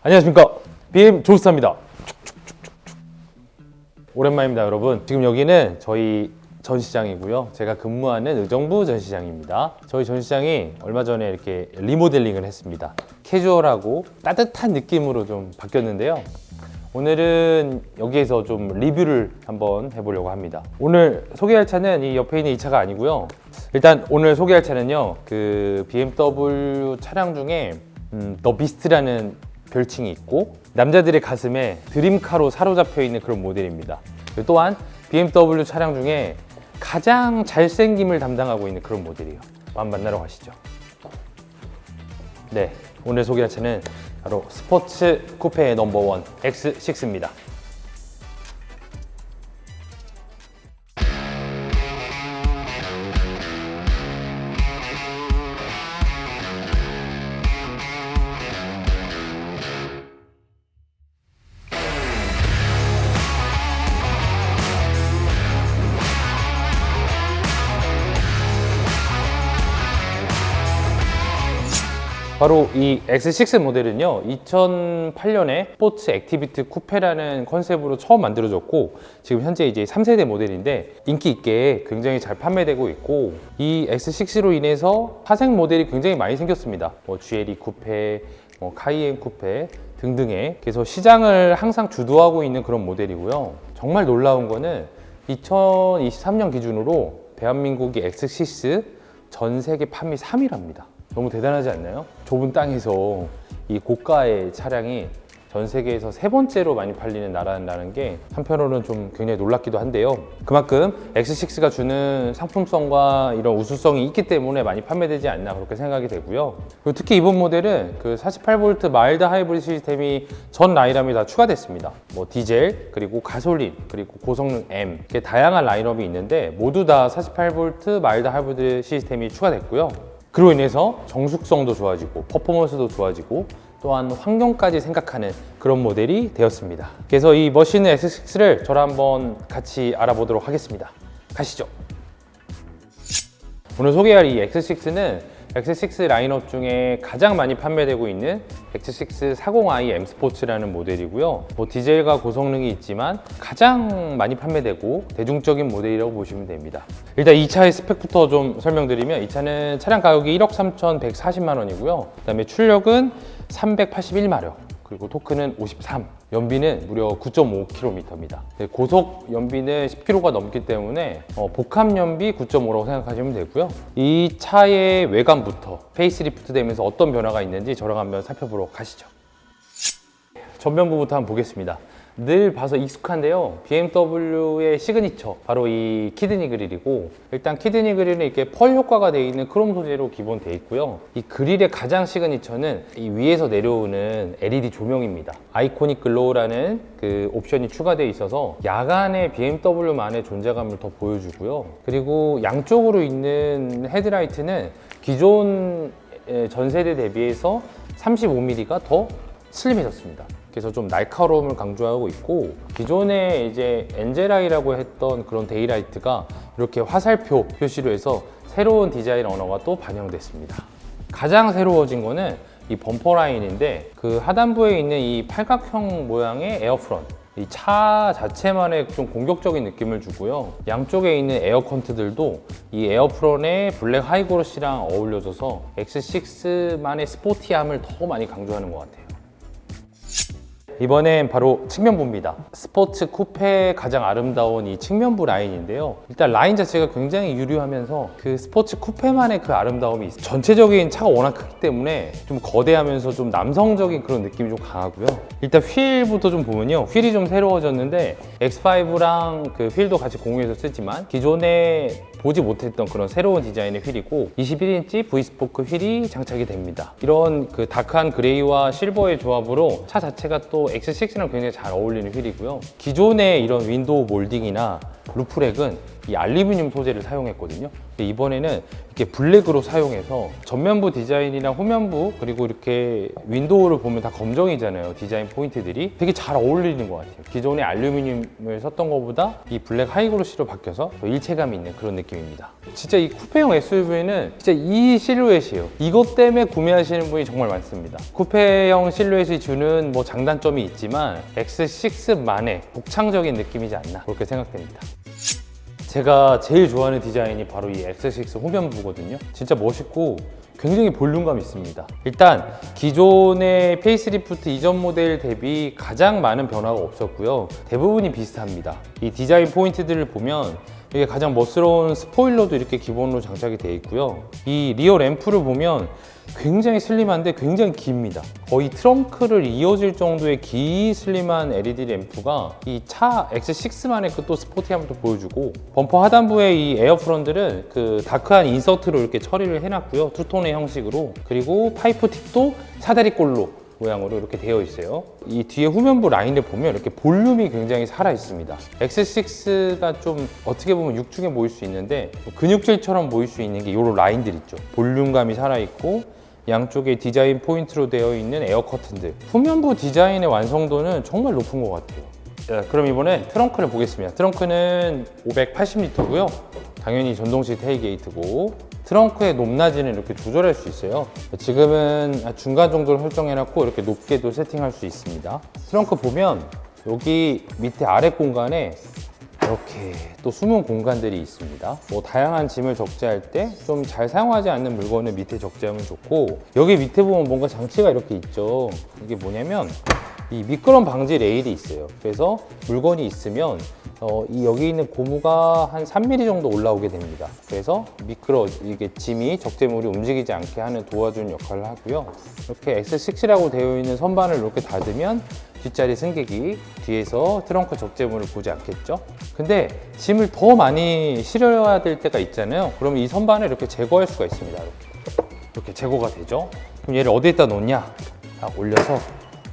안녕하십니까, BM 조스타입니다. 오랜만입니다, 여러분. 지금 여기는 저희 전시장이고요. 제가 근무하는 의정부 전시장입니다. 저희 전시장이 얼마 전에 이렇게 리모델링을 했습니다. 캐주얼하고 따뜻한 느낌으로 좀 바뀌었는데요. 오늘은 여기에서 좀 리뷰를 한번 해보려고 합니다. 오늘 소개할 차는 이 옆에 있는 이 차가 아니고요. 일단 오늘 소개할 차는요, 그 BMW 차량 중에 더 비스트라는 별칭이 있고 남자들의 가슴에 드림카로 사로잡혀 있는 그런 모델입니다. 또한 BMW 차량 중에 가장 잘생김을 담당하고 있는 그런 모델이에요. 한번 만나러 가시죠. 네, 오늘 소개할 차는 바로 스포츠 쿠페 넘버원 X6입니다. 바로 이 X6 모델은요, 2008년에 스포츠 액티비티 쿠페라는 컨셉으로 처음 만들어졌고, 지금 현재 이제 3세대 모델인데 인기 있게 굉장히 잘 판매되고 있고, 이 X6로 인해서 파생 모델이 굉장히 많이 생겼습니다. GLE 쿠페, 카이엔 쿠페 등등의, 그래서 시장을 항상 주도하고 있는 그런 모델이고요. 정말 놀라운 거는 2023년 기준으로 대한민국이 X6 전 세계 판매 3위랍니다. 너무 대단하지 않나요? 좁은 땅에서 이 고가의 차량이 전 세계에서 3번째로 많이 팔리는 나라라는 게 한편으로는 좀 굉장히 놀랍기도 한데요. 그만큼 X6가 주는 상품성과 이런 우수성이 있기 때문에 많이 판매되지 않나 그렇게 생각이 되고요. 그리고 특히 이번 모델은 그 48V 마일드 하이브리드 시스템이 전 라인업에 다 추가됐습니다. 디젤, 그리고 가솔린, 그리고 고성능 M, 이렇게 다양한 라인업이 있는데 모두 다 48V 마일드 하이브리드 시스템이 추가됐고요. 그로 인해서 정숙성도 좋아지고 퍼포먼스도 좋아지고 또한 환경까지 생각하는 그런 모델이 되었습니다. 그래서 이 멋있는 X6를 저랑 한번 같이 알아보도록 하겠습니다. 가시죠. 오늘 소개할 이 X6는 X6 라인업 중에 가장 많이 판매되고 있는 X6 40i M 스포츠라는 모델이고요. 디젤과 고성능이 있지만 가장 많이 판매되고 대중적인 모델이라고 보시면 됩니다. 일단 이 차의 스펙부터 좀 설명드리면, 이 차는 차량 가격이 1억 3,140만 원이고요. 그 다음에 출력은 381마력, 그리고 토크는 53, 연비는 무려 9.5km입니다. 고속 연비는 10km가 넘기 때문에 복합 연비 9.5라고 생각하시면 되고요. 이 차의 외관부터 페이스리프트 되면서 어떤 변화가 있는지 저랑 한번 살펴보러 가시죠. 전면부부터 한번 보겠습니다. 늘 봐서 익숙한데요, BMW의 시그니처 바로 이 키드니 그릴이고, 일단 키드니 그릴은 이렇게 펄 효과가 되어 있는 크롬 소재로 기본 되어 있고요. 이 그릴의 가장 시그니처는 이 위에서 내려오는 LED 조명입니다. 아이코닉 글로우라는 그 옵션이 추가되어 있어서 야간에 BMW만의 존재감을 더 보여주고요. 그리고 양쪽으로 있는 헤드라이트는 기존 전 세대 대비해서 35mm가 더 슬림해졌습니다. 그래서 좀 날카로움을 강조하고 있고, 기존에 이제 엔젤아이라고 했던 그런 데이라이트가 이렇게 화살표 표시로 해서 새로운 디자인 언어가 또 반영됐습니다. 가장 새로워진 거는 이 범퍼 라인인데, 그 하단부에 있는 이 팔각형 모양의 에어프런트, 이 차 자체만의 좀 공격적인 느낌을 주고요. 양쪽에 있는 에어 컨트들도 이 에어프런의 블랙 하이그로시랑 어울려져서 X6만의 스포티함을 더 많이 강조하는 것 같아요. 이번엔 바로 측면부입니다. 스포츠 쿠페의 가장 아름다운 이 측면부 라인인데요. 일단 라인 자체가 굉장히 유려하면서 그 스포츠 쿠페만의 그 아름다움이 있어요. 전체적인 차가 워낙 크기 때문에 좀 거대하면서 좀 남성적인 그런 느낌이 좀 강하고요. 일단 휠부터 좀 보면요, 휠이 좀 새로워졌는데 X5랑 그 휠도 같이 공유해서 쓰지만 기존에 보지 못했던 그런 새로운 디자인의 휠이고, 21인치 V스포크 휠이 장착이 됩니다. 이런 그 다크한 그레이와 실버의 조합으로 차 자체가 또 X6랑 굉장히 잘 어울리는 휠이고요. 기존의 이런 윈도우 몰딩이나 루프렉은 이 알루미늄 소재를 사용했거든요. 근데 이번에는 이렇게 블랙으로 사용해서 전면부 디자인이랑 후면부 그리고 이렇게 윈도우를 보면 다 검정이잖아요. 디자인 포인트들이 되게 잘 어울리는 것 같아요. 기존에 알루미늄을 썼던 것보다 이 블랙 하이글로시로 바뀌어서 더 일체감이 있는 그런 느낌입니다. 진짜 이 쿠페형 SUV는 진짜 이 실루엣이에요. 이것 때문에 구매하시는 분이 정말 많습니다. 쿠페형 실루엣이 주는 뭐 장단점이 있지만 X6만의 독창적인 느낌이지 않나 그렇게 생각됩니다. 제가 제일 좋아하는 디자인이 바로 이 X6 후면부거든요. 진짜 멋있고 굉장히 볼륨감 있습니다. 일단 기존의 페이스리프트 이전 모델 대비 가장 많은 변화가 없었고요. 대부분이 비슷합니다. 이 디자인 포인트들을 보면 이게 가장 멋스러운 스포일러도 이렇게 기본으로 장착이 되어 있고요. 이 리어 램프를 보면 굉장히 슬림한데 굉장히 깁니다. 거의 트렁크를 이어질 정도의 긴 슬림한 LED 램프가 이 차 X6만의 그 또 스포티함을 또 보여주고, 범퍼 하단부의 이 에어 프런들은 그 다크한 인서트로 이렇게 처리를 해놨고요. 투톤의 형식으로. 그리고 파이프 팁도 사다리꼴로 모양으로 이렇게 되어 있어요. 이 뒤에 후면부 라인을 보면 이렇게 볼륨이 굉장히 살아 있습니다. X6가 좀 어떻게 보면 육중해 보일 수 있는데 근육질처럼 보일 수 있는 게 이런 라인들 있죠. 볼륨감이 살아 있고 양쪽에 디자인 포인트로 되어 있는 에어 커튼들. 후면부 디자인의 완성도는 정말 높은 것 같아요. 자, 그럼 이번엔 트렁크를 보겠습니다. 트렁크는 580리터고요. 당연히 전동식 테일게이트고 트렁크의 높낮이는 이렇게 조절할 수 있어요. 지금은 중간 정도로 설정해놨고 이렇게 높게도 세팅할 수 있습니다. 트렁크 보면 여기 밑에 아래 공간에 이렇게 또 숨은 공간들이 있습니다. 뭐 다양한 짐을 적재할 때 좀 잘 사용하지 않는 물건을 밑에 적재하면 좋고, 여기 밑에 보면 뭔가 장치가 이렇게 있죠. 이게 뭐냐면 이 미끄럼 방지 레일이 있어요. 그래서 물건이 있으면 여기 있는 고무가 한 3mm 정도 올라오게 됩니다. 그래서 이게 짐이 적재물이 움직이지 않게 하는 도와주는 역할을 하고요. 이렇게 X6라고 되어 있는 선반을 이렇게 닫으면 뒷자리 승객이 뒤에서 트렁크 적재물을 보지 않겠죠? 근데 짐을 더 많이 실어야 될 때가 있잖아요. 그러면 이 선반을 이렇게 제거할 수가 있습니다. 이렇게 제거가 되죠? 그럼 얘를 어디에다 놓냐? 딱 올려서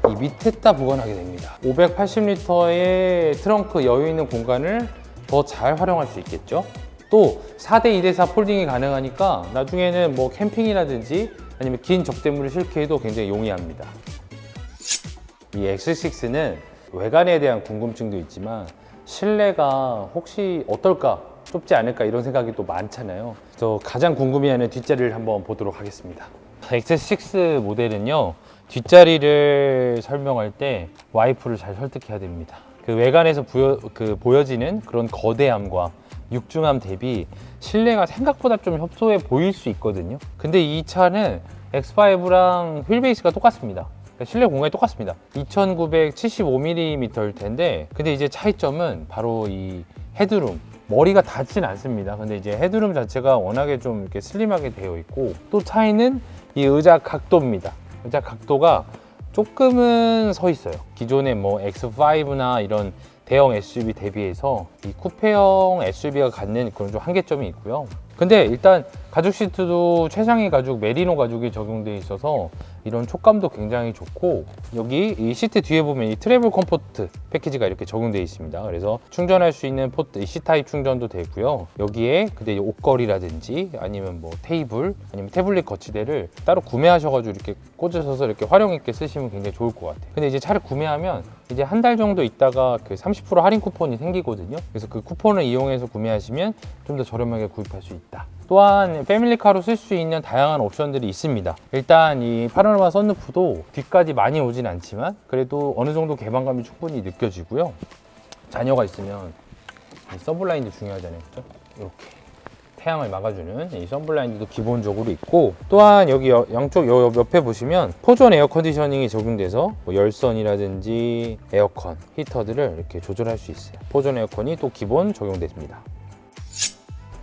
이 밑에다 보관하게 됩니다. 580리터의 트렁크 여유 있는 공간을 더 잘 활용할 수 있겠죠? 또 4대 2대4 폴딩이 가능하니까 나중에는 뭐 캠핑이라든지 아니면 긴 적재물을 싣기에도 굉장히 용이합니다. 이 X6는 외관에 대한 궁금증도 있지만 실내가 혹시 어떨까, 좁지 않을까 이런 생각이 또 많잖아요. 그래서 가장 궁금해하는 뒷자리를 한번 보도록 하겠습니다. X6 모델은요, 뒷자리를 설명할 때 와이프를 잘 설득해야 됩니다. 그 외관에서 보여지는 그런 거대함과 육중함 대비 실내가 생각보다 좀 협소해 보일 수 있거든요. 근데 이 차는 X5랑 휠베이스가 똑같습니다. 실내 공간이 똑같습니다. 2975mm일 텐데, 근데 이제 차이점은 바로 이 헤드룸. 머리가 닿진 않습니다. 근데 이제 헤드룸 자체가 워낙에 좀 이렇게 슬림하게 되어 있고, 또 차이는 이 의자 각도입니다. 의자 각도가 조금은 서 있어요. 기존의 뭐 X5나 이런 대형 SUV 대비해서 이 쿠페형 SUV가 갖는 그런 좀 한계점이 있고요. 근데 일단 가죽 시트도 최상위 가죽 메리노 가죽이 적용되어 있어서 이런 촉감도 굉장히 좋고, 여기 이 시트 뒤에 보면 이 트래블 컴포트 패키지가 이렇게 적용되어 있습니다. 그래서 충전할 수 있는 포트, C타입 충전도 되고요. 여기에 근데 옷걸이라든지 아니면 뭐 테이블 아니면 태블릿 거치대를 따로 구매하셔가지고 이렇게 꽂으셔서 이렇게 활용 있게 쓰시면 굉장히 좋을 것 같아요. 근데 이제 차를 구매하면 이제 한 달 정도 있다가 그 30% 할인 쿠폰이 생기거든요. 그래서 그 쿠폰을 이용해서 구매하시면 좀 더 저렴하게 구입할 수 있다. 또한 패밀리카로 쓸 수 있는 다양한 옵션들이 있습니다. 일단 이 파노라마 선루프도 뒤까지 많이 오진 않지만 그래도 어느 정도 개방감이 충분히 느껴지고요. 자녀가 있으면 이 선블라인드 중요하잖아요, 그렇죠? 이렇게 태양을 막아주는 이 선블라인드도 기본적으로 있고, 또한 여기 양쪽 옆에 보시면 포존 에어 컨디셔닝이 적용돼서 뭐 열선이라든지 에어컨, 히터들을 이렇게 조절할 수 있어요. 포존 에어컨이 또 기본 적용됩니다.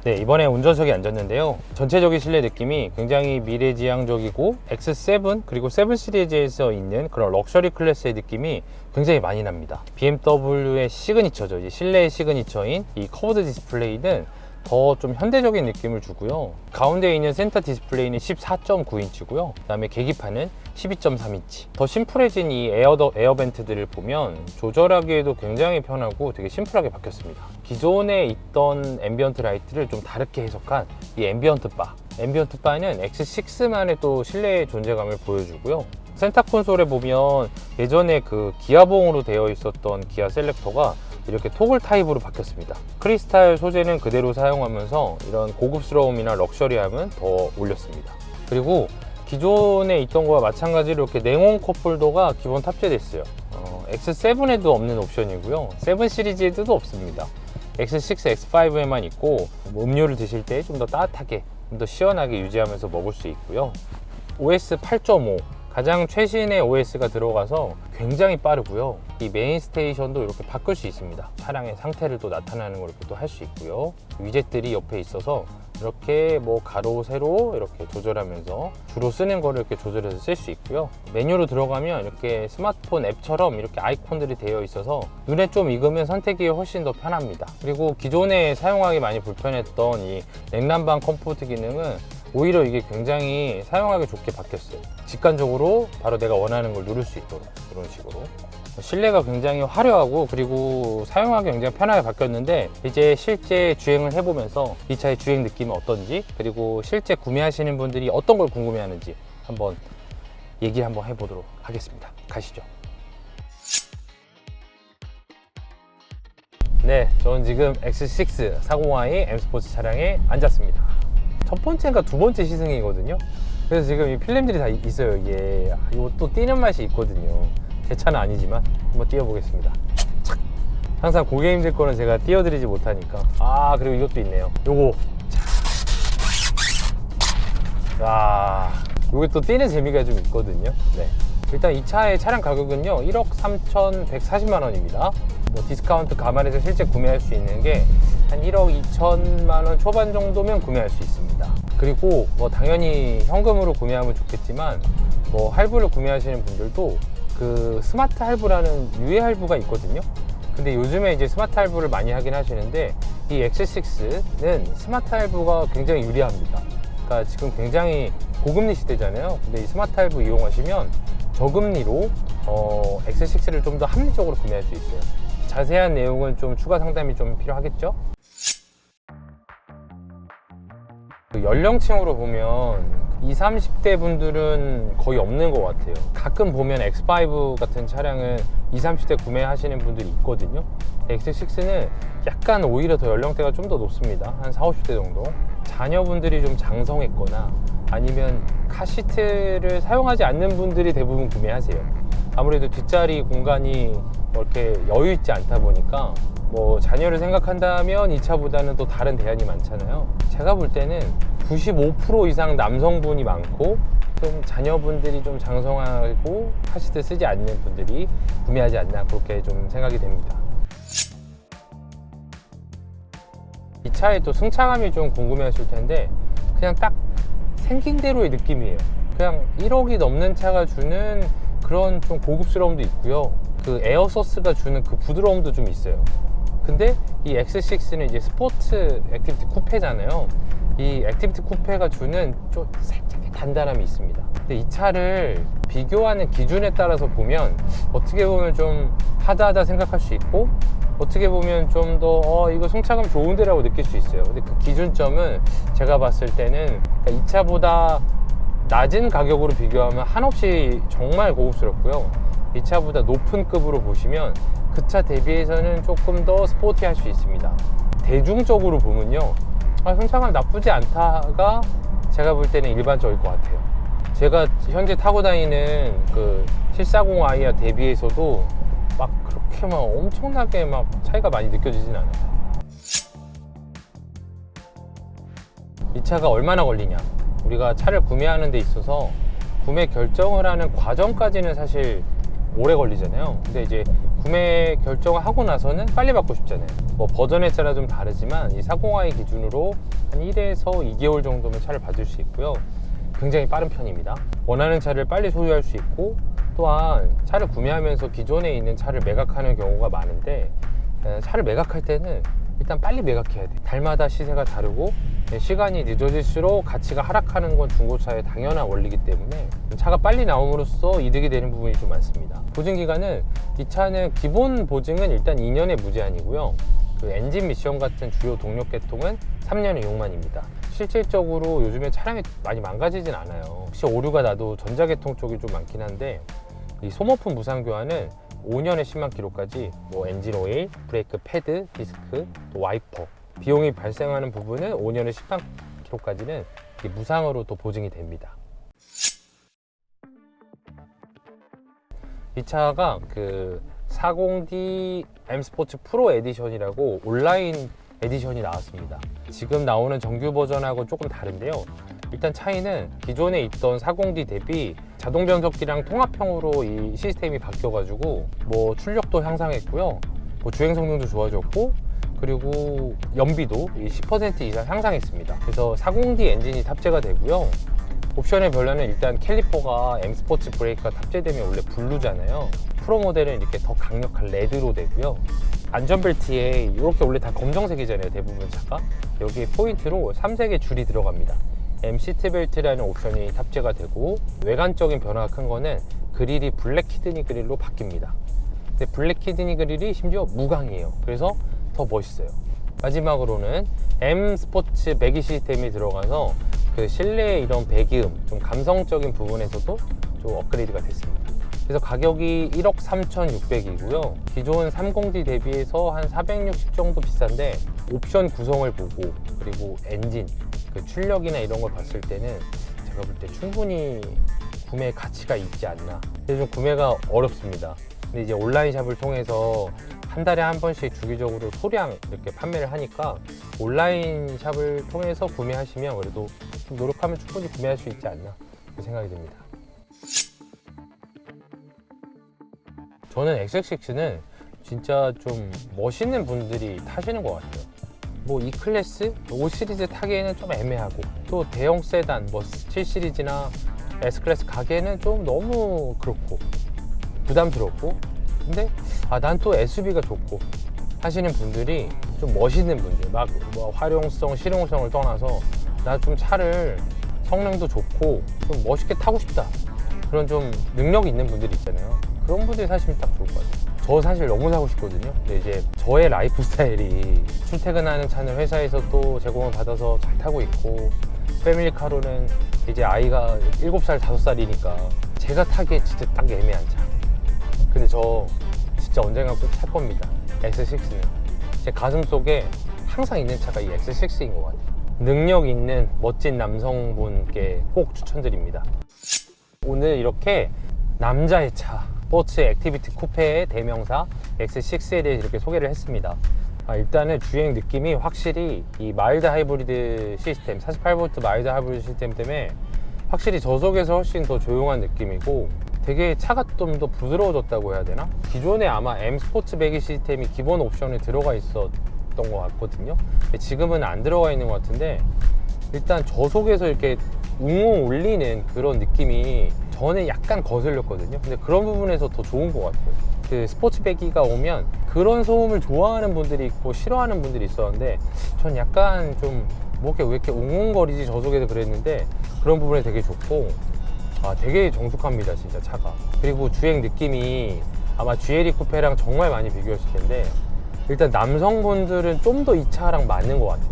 네, 이번에 운전석에 앉았는데요. 전체적인 실내 느낌이 굉장히 미래지향적이고 X7 그리고 7 시리즈에서 있는 그런 럭셔리 클래스의 느낌이 굉장히 많이 납니다. BMW의 시그니처죠. 이제 실내의 시그니처인 이 커브드 디스플레이는 더 좀 현대적인 느낌을 주고요. 가운데에 있는 센터 디스플레이는 14.9인치고요. 그 다음에 계기판은 12.3인치. 더 심플해진 이 에어벤트들을 보면 조절하기에도 굉장히 편하고 되게 심플하게 바뀌었습니다. 기존에 있던 앰비언트 라이트를 좀 다르게 해석한 이 앰비언트 바. 앰비언트 바는 X6만의 또 실내의 존재감을 보여주고요. 센터 콘솔에 보면 예전에 그 기아봉으로 되어 있었던 기아 셀렉터가 이렇게 토글 타입으로 바뀌었습니다. 크리스탈 소재는 그대로 사용하면서 이런 고급스러움이나 럭셔리함은 더 올렸습니다. 그리고 기존에 있던 거와 마찬가지로 이렇게 냉온 컵홀더가 기본 탑재되어 있어요. X7에도 없는 옵션이고요. 7 시리즈에도 없습니다. X6, X5에만 있고 음료를 드실 때 좀 더 따뜻하게, 좀 더 시원하게 유지하면서 먹을 수 있고요. OS 8.5 가장 최신의 OS가 들어가서 굉장히 빠르고요. 이 메인 스테이션도 이렇게 바꿀 수 있습니다. 차량의 상태를 또 나타나는 걸 또 할 수 있고요. 위젯들이 옆에 있어서 이렇게 뭐 가로, 세로 이렇게 조절하면서 주로 쓰는 거를 이렇게 조절해서 쓸 수 있고요. 메뉴로 들어가면 이렇게 스마트폰 앱처럼 이렇게 아이콘들이 되어 있어서 눈에 좀 익으면 선택이 훨씬 더 편합니다. 그리고 기존에 사용하기 많이 불편했던 이 냉난방 컴포트 기능은 오히려 이게 굉장히 사용하기 좋게 바뀌었어요. 직관적으로 바로 내가 원하는 걸 누를 수 있도록 이런 식으로. 실내가 굉장히 화려하고 그리고 사용하기 굉장히 편하게 바뀌었는데 이제 실제 주행을 해보면서 이 차의 주행 느낌은 어떤지 그리고 실제 구매하시는 분들이 어떤 걸 궁금해하는지 한번 얘기를 한번 해보도록 하겠습니다. 가시죠. 네, 저는 지금 X6 40i M 스포츠 차량에 앉았습니다. 첫 번째인가 두 번째 시승이거든요. 그래서 지금 이 필름들이 다 있어요. 이게 이것도 뛰는 맛이 있거든요. 제 차는 아니지만 한번 띄워보겠습니다. 착! 항상 고객님들 거는 제가 띄워드리지 못하니까. 그리고 이것도 있네요. 요거. 요게 또 뛰는 재미가 좀 있거든요. 네. 일단 이 차의 차량 가격은요 1억 3,140만 원입니다. 뭐 디스카운트 감안해서 실제 구매할 수 있는 게 한 1억 2천만 원 초반 정도면 구매할 수 있습니다. 그리고 뭐 당연히 현금으로 구매하면 좋겠지만 뭐 할부를 구매하시는 분들도 그 스마트 할부라는 유예 할부가 있거든요. 근데 요즘에 이제 스마트 할부를 많이 하긴 하시는데 이 X6는 스마트 할부가 굉장히 유리합니다. 그러니까 지금 굉장히 고금리 시대잖아요. 근데 이 스마트 할부 이용하시면 저금리로 X6를 좀 더 합리적으로 구매할 수 있어요. 자세한 내용은 좀 추가 상담이 좀 필요하겠죠? 연령층으로 보면 20, 30대 분들은 거의 없는 것 같아요. 가끔 보면 X5 같은 차량은 20, 30대 구매하시는 분들이 있거든요. X6는 약간 오히려 더 연령대가 좀 더 높습니다. 한 40, 50대 정도. 자녀분들이 좀 장성했거나 아니면 카시트를 사용하지 않는 분들이 대부분 구매하세요. 아무래도 뒷자리 공간이 이렇게 여유 있지 않다 보니까 뭐 자녀를 생각한다면 이 차보다는 또 다른 대안이 많잖아요. 제가 볼 때는 95% 이상 남성분이 많고 좀 자녀분들이 좀 장성하고 카시트 쓰지 않는 분들이 구매하지 않나 그렇게 좀 생각이 됩니다. 이 차의 또 승차감이 좀 궁금해하실 텐데 그냥 딱 생긴 대로의 느낌이에요. 그냥 1억이 넘는 차가 주는 그런 좀 고급스러움도 있고요. 그 에어소스가 주는 그 부드러움도 좀 있어요. 근데 이 X6는 이제 스포츠 액티비티 쿠페잖아요. 이 액티비티 쿠페가 주는 좀 살짝의 단단함이 있습니다. 근데 이 차를 비교하는 기준에 따라서 보면 어떻게 보면 좀 하드하다 생각할 수 있고 어떻게 보면 좀 더 이거 승차감 좋은데 라고 느낄 수 있어요. 근데 그 기준점은 제가 봤을 때는 이 차보다 낮은 가격으로 비교하면 한없이 정말 고급스럽고요. 이 차보다 높은 급으로 보시면 그 차 대비해서는 조금 더 스포티할 수 있습니다. 대중적으로 보면요 승차감 나쁘지 않다가 제가 볼 때는 일반적일 것 같아요. 제가 현재 타고 다니는 그 740i와 대비해서도 막 그렇게 막 엄청나게 막 차이가 많이 느껴지진 않아요. 이 차가 얼마나 걸리냐, 우리가 차를 구매하는 데 있어서 구매 결정을 하는 과정까지는 사실 오래 걸리잖아요. 근데 이제 구매 결정을 하고 나서는 빨리 받고 싶잖아요. 뭐 버전에 따라 좀 다르지만 이 40i 기준으로 한 1에서 2개월 정도면 차를 받을 수 있고요. 굉장히 빠른 편입니다. 원하는 차를 빨리 소유할 수 있고 또한 차를 구매하면서 기존에 있는 차를 매각하는 경우가 많은데 차를 매각할 때는 일단 빨리 매각해야 돼. 달마다 시세가 다르고 시간이 늦어질수록 가치가 하락하는 건 중고차의 당연한 원리이기 때문에 차가 빨리 나옴으로써 이득이 되는 부분이 좀 많습니다. 보증기간은 이 차는 기본 보증은 일단 2년의 무제한이고요. 그 엔진 미션 같은 주요 동력 계통은 3년의 6만입니다. 실질적으로 요즘에 차량이 많이 망가지진 않아요. 혹시 오류가 나도 전자계통 쪽이 좀 많긴 한데 이 소모품 무상 교환은 5년에 10만 킬로까지 뭐 엔진 오일, 브레이크 패드, 디스크, 또 와이퍼 비용이 발생하는 부분은 5년에 10만 킬로까지는 무상으로 또 보증이 됩니다. 이 차가 그 40D M 스포츠 프로 에디션이라고 온라인 에디션이 나왔습니다. 지금 나오는 정규 버전하고 조금 다른데요. 일단 차이는 기존에 있던 40D 대비 자동 변속기랑 통합형으로 이 시스템이 바뀌어가지고 뭐 출력도 향상했고요, 뭐 주행 성능도 좋아졌고, 그리고 연비도 10% 이상 향상했습니다. 그래서 40D 엔진이 탑재가 되고요. 옵션의 변화는 일단 캘리퍼가 M 스포츠 브레이크가 탑재되면 원래 블루잖아요. 프로 모델은 이렇게 더 강력한 레드로 되고요. 안전벨트에 이렇게 원래 다 검정색이잖아요, 대부분 차가. 여기에 포인트로 3색의 줄이 들어갑니다. M 시트벨트라는 옵션이 탑재가 되고, 외관적인 변화가 큰 거는 그릴이 블랙 키드니 그릴로 바뀝니다. 근데 블랙 키드니 그릴이 심지어 무광이에요. 그래서 더 멋있어요. 마지막으로는 M 스포츠 배기 시스템이 들어가서 그 실내의 이런 배기음, 좀 감성적인 부분에서도 좀 업그레이드가 됐습니다. 그래서 가격이 1억 3,600이고요. 기존 30D 대비해서 한 460 정도 비싼데, 옵션 구성을 보고 그리고 엔진, 그 출력이나 이런 걸 봤을 때는 제가 볼 때 충분히 구매 가치가 있지 않나. 근데 좀 구매가 어렵습니다. 근데 이제 온라인 샵을 통해서 한 달에 한 번씩 주기적으로 소량 이렇게 판매를 하니까 온라인 샵을 통해서 구매하시면 그래도 좀 노력하면 충분히 구매할 수 있지 않나 생각이 듭니다. 저는 XX6는 진짜 좀 멋있는 분들이 타시는 것 같아요. 뭐 E클래스, 5시리즈 타기에는 좀 애매하고, 또 대형 세단, 뭐 7시리즈나 S클래스 가기에는 좀 너무 그렇고 부담스럽고, 근데 난 또 SUV가 좋고 하시는 분들이 좀 멋있는 분들, 막 뭐 활용성, 실용성을 떠나서 나 좀 차를 성능도 좋고 좀 멋있게 타고 싶다, 그런 좀 능력 있는 분들이 있잖아요. 그런 분들이 사시면 딱 좋을 것 같아요. 저 사실 너무 사고 싶거든요. 근데 이제 저의 라이프 스타일이 출퇴근하는 차는 회사에서 또 제공을 받아서 잘 타고 있고, 패밀리카로는 이제 아이가 7살, 5살이니까 제가 타기에 진짜 딱 애매한 차. 근데 저 진짜 언젠가 꼭 살 겁니다. X6는 제 가슴 속에 항상 있는 차가 이 X6인 것 같아요. 능력 있는 멋진 남성분께 꼭 추천드립니다. 오늘 이렇게 남자의 차, 스포츠 액티비티 쿠페의 대명사 X6에 대해 이렇게 소개를 했습니다. 일단은 주행 느낌이 확실히 이 마일드 하이브리드 시스템, 48V 마일드 하이브리드 시스템 때문에 확실히 저속에서 훨씬 더 조용한 느낌이고, 되게 차가 좀 더 부드러워졌다고 해야 되나? 기존에 아마 M 스포츠 배기 시스템이 기본 옵션에 들어가 있었던 것 같거든요. 근데 지금은 안 들어가 있는 것 같은데, 일단 저속에서 이렇게 웅웅 울리는 그런 느낌이 전에 약간 거슬렸거든요. 근데 그런 부분에서 더 좋은 것 같아요. 그 스포츠 배기가 오면 그런 소음을 좋아하는 분들이 있고 싫어하는 분들이 있었는데, 전 약간 좀 뭐 왜 이렇게 웅웅거리지 저속에서 그랬는데, 그런 부분이 되게 좋고, 되게 정숙합니다 진짜 차가. 그리고 주행 느낌이 아마 GLE 쿠페랑 정말 많이 비교했을 텐데, 일단 남성분들은 좀 더 이 차랑 맞는 것 같아요.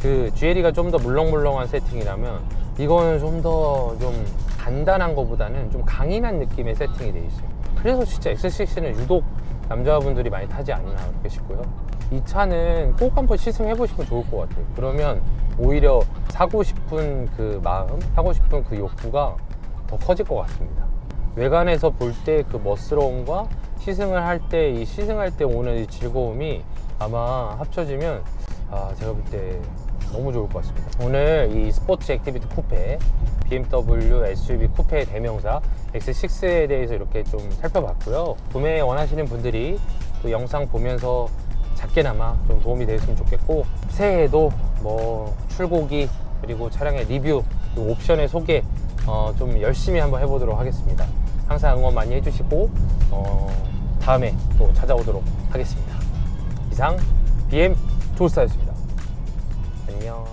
그 GLE가 좀 더 물렁물렁한 세팅이라면 이거는 좀 더 좀 단단한 것보다는 좀 강인한 느낌의 세팅이 되어 있어요. 그래서 진짜 X6는 유독 남자분들이 많이 타지 않나 그렇게 싶고요. 이 차는 꼭 한번 시승해 보시면 좋을 것 같아요. 그러면 오히려 사고 싶은 그 마음, 사고 싶은 그 욕구가 더 커질 것 같습니다. 외관에서 볼 때 그 멋스러움과 시승을 할 때, 이 시승할 때 오는 이 즐거움이 아마 합쳐지면 제가 볼 때 너무 좋을 것 같습니다. 오늘 이 스포츠 액티비티 쿠페, BMW SUV 쿠페의 대명사 X6에 대해서 이렇게 좀 살펴봤고요. 구매 원하시는 분들이 또 영상 보면서 작게나마 좀 도움이 되었으면 좋겠고, 새해에도 뭐 출고기, 그리고 차량의 리뷰, 그리고 옵션의 소개 좀 열심히 한번 해보도록 하겠습니다. 항상 응원 많이 해주시고 다음에 또 찾아오도록 하겠습니다. 이상 BM 조스타였습니다. 안녕.